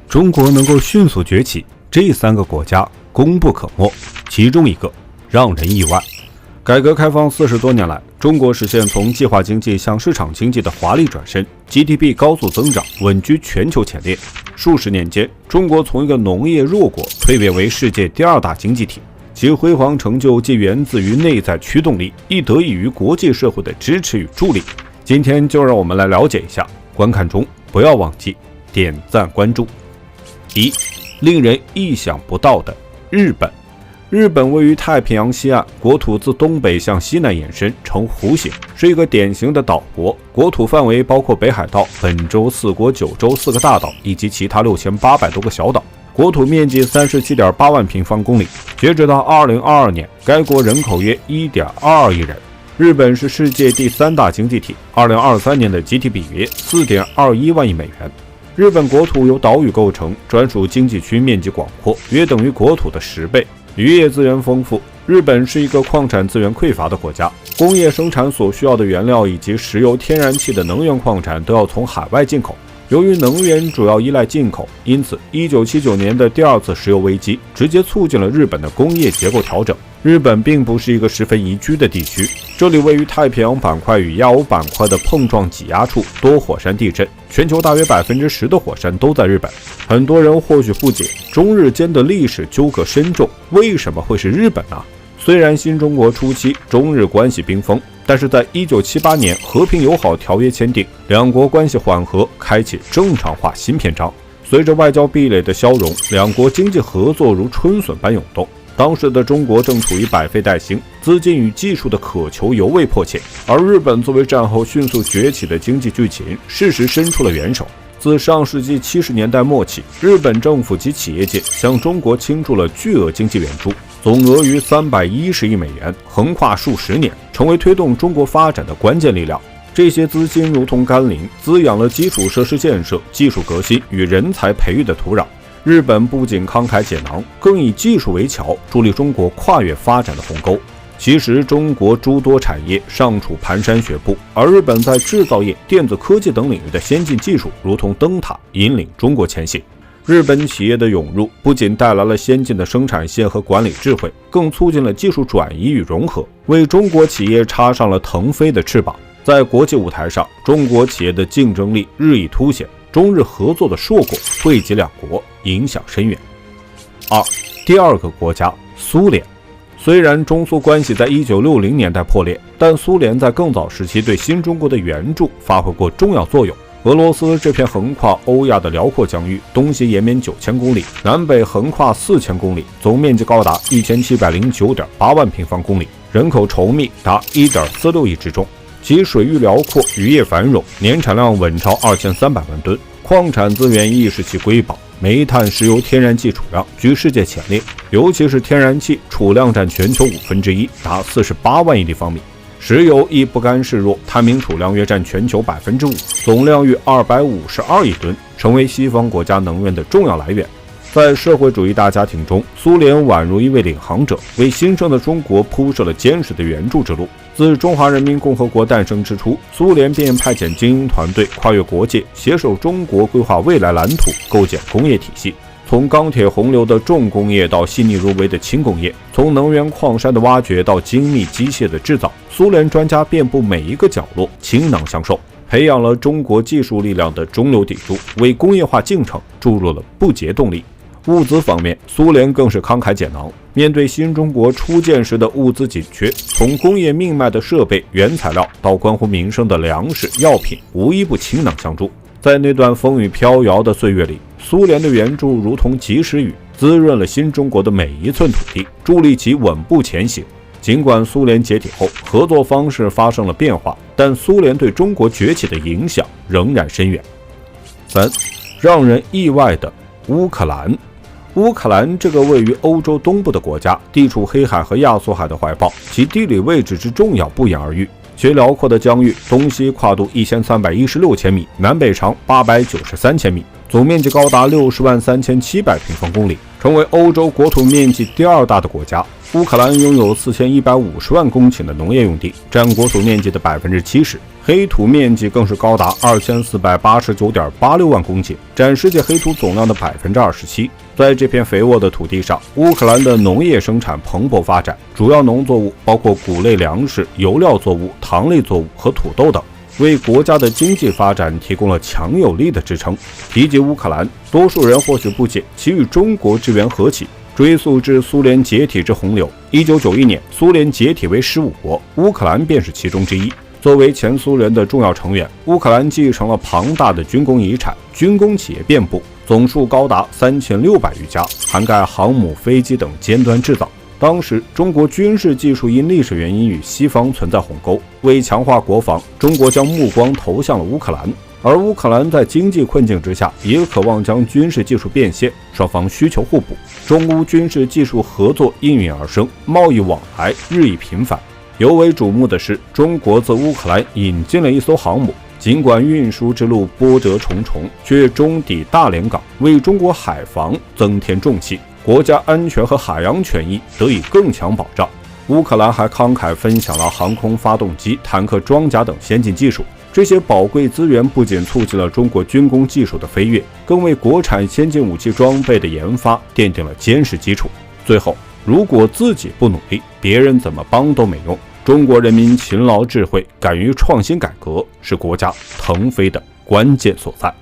中国能够迅速崛起，这3个国家功不可没，其中一个让人意外。改革开放40多年来，中国实现从计划经济向市场经济的华丽转身 ，GDP 高速增长，稳居全球前列。数十年间，中国从一个农业弱国蜕变为世界第2大经济体，其辉煌成就既源自于内在驱动力，亦得益于国际社会的支持与助力。今天就让我们来了解一下，观看中不要忘记点赞关注。1. 令人意想不到的日本。日本位于太平洋西岸，国土自东北向西南延伸，呈弧形，是一个典型的岛国。国土范围包括北海道、本州、4国、9州4个大岛以及其他6800多个小岛，国土面积 37.8 万平方公里。截止到2022年，该国人口约 1.22 亿人。日本是世界第3大经济体，2023年的集体比约 4.21 万亿美元。日本国土由岛屿构成，专属经济区面积广阔，约等于国土的10倍。渔业资源丰富，日本是一个矿产资源匮乏的国家，工业生产所需要的原料以及石油、天然气的能源矿产都要从海外进口。由于能源主要依赖进口，因此1979年的第2次石油危机直接促进了日本的工业结构调整。日本并不是一个十分宜居的地区，这里位于太平洋板块与亚欧板块的碰撞挤压处，多火山地震，全球大约 10% 的火山都在日本。很多人或许不解，中日间的历史纠葛深重，为什么会是日本呢？虽然新中国初期中日关系冰封，但是在1978年和平友好条约签订，两国关系缓和，开启正常化新篇章。随着外交壁垒的消融，两国经济合作如春笋般涌动。当时的中国正处于百废待兴，资金与技术的渴求尤为迫切，而日本作为战后迅速崛起的经济巨擎，适时伸出了援手。自上世纪70年代末起，日本政府及企业界向中国倾注了巨额经济援助，总额逾310亿美元，横跨数十年，成为推动中国发展的关键力量。这些资金如同甘霖，滋养了基础设施建设、技术革新与人才培育的土壤。日本不仅慷慨解囊，更以技术为桥，助力中国跨越发展的鸿沟。其实，中国诸多产业尚处蹒跚学步，而日本在制造业、电子科技等领域的先进技术如同灯塔，引领中国前行。日本企业的涌入不仅带来了先进的生产线和管理智慧，更促进了技术转移与融合，为中国企业插上了腾飞的翅膀。在国际舞台上，中国企业的竞争力日益凸显，中日合作的硕果惠及两国，影响深远。2. 第2个国家苏联。虽然中苏关系在1960年代破裂，但苏联在更早时期对新中国的援助发挥过重要作用。俄罗斯这片横跨欧亚的辽阔疆域，东西延绵9000公里，南北横跨4000公里，总面积高达 1709.8 万平方公里，人口稠密达 1.46 亿之众。其水域辽阔，渔业繁荣，年产量稳超2300万吨，矿产资源亦是其瑰宝。煤炭、石油、天然气储量居世界前列，尤其是天然气储量占全球1/5，达48万亿立方米。石油亦不甘示弱，探明储量约占全球 5%， 总量逾252亿吨，成为西方国家能源的重要来源。在社会主义大家庭中，苏联宛如一位领航者，为新生的中国铺设了坚实的援助之路。自中华人民共和国诞生之初，苏联便派遣精英团队跨越国界，携手中国规划未来蓝图，构建工业体系。从钢铁洪流的重工业到细腻入微的轻工业，从能源矿山的挖掘到精密机械的制造，苏联专家遍布每一个角落，倾囊相授，培养了中国技术力量的中流砥柱，为工业化进程注入了不竭动力。物资方面，苏联更是慷慨解囊，面对新中国初建时的物资紧缺，从工业命脉的设备、原材料到关乎民生的粮食、药品，无一不倾囊相助。在那段风雨飘摇的岁月里，苏联的援助如同及时雨，滋润了新中国的每一寸土地，助力其稳步前行。尽管苏联解体后合作方式发生了变化，但苏联对中国崛起的影响仍然深远。3. 让人意外的乌克兰。乌克兰这个位于欧洲东部的国家，地处黑海和亚速海的怀抱，其地理位置之重要不言而喻。其辽阔的疆域，东西跨度1316千米，南北长893千米，总面积高达60万3700平方公里，成为欧洲国土面积第2大的国家。乌克兰拥有4150万公顷的农业用地，占国土面积的70%，黑土面积更是高达2489.86万公顷，占世界黑土总量的27%。在这片肥沃的土地上，乌克兰的农业生产蓬勃发展，主要农作物包括谷类粮食、油料作物、糖类作物和土豆等，为国家的经济发展提供了强有力的支撑。提及乌克兰，多数人或许不解其与中国之缘何起，追溯至苏联解体之洪流。1991年，苏联解体为15国，乌克兰便是其中之一。作为前苏联的重要成员，乌克兰继承了庞大的军工遗产，军工企业遍布，总数高达3600余家，涵盖航母、飞机等尖端制造。当时，中国军事技术因历史原因与西方存在鸿沟，为强化国防，中国将目光投向了乌克兰。而乌克兰在经济困境之下，也渴望将军事技术变现，双方需求互补，中乌军事技术合作应运而生，贸易往来日益频繁。尤为瞩目的是，中国自乌克兰引进了一艘航母，尽管运输之路波折重重，却终抵大连港，为中国海防增添重器，国家安全和海洋权益得以更强保障。乌克兰还慷慨分享了航空发动机、坦克装甲等先进技术。这些宝贵资源不仅促进了中国军工技术的飞跃，更为国产先进武器装备的研发奠定了坚实基础。最后，如果自己不努力，别人怎么帮都没用。中国人民勤劳智慧，敢于创新改革，是国家腾飞的关键所在。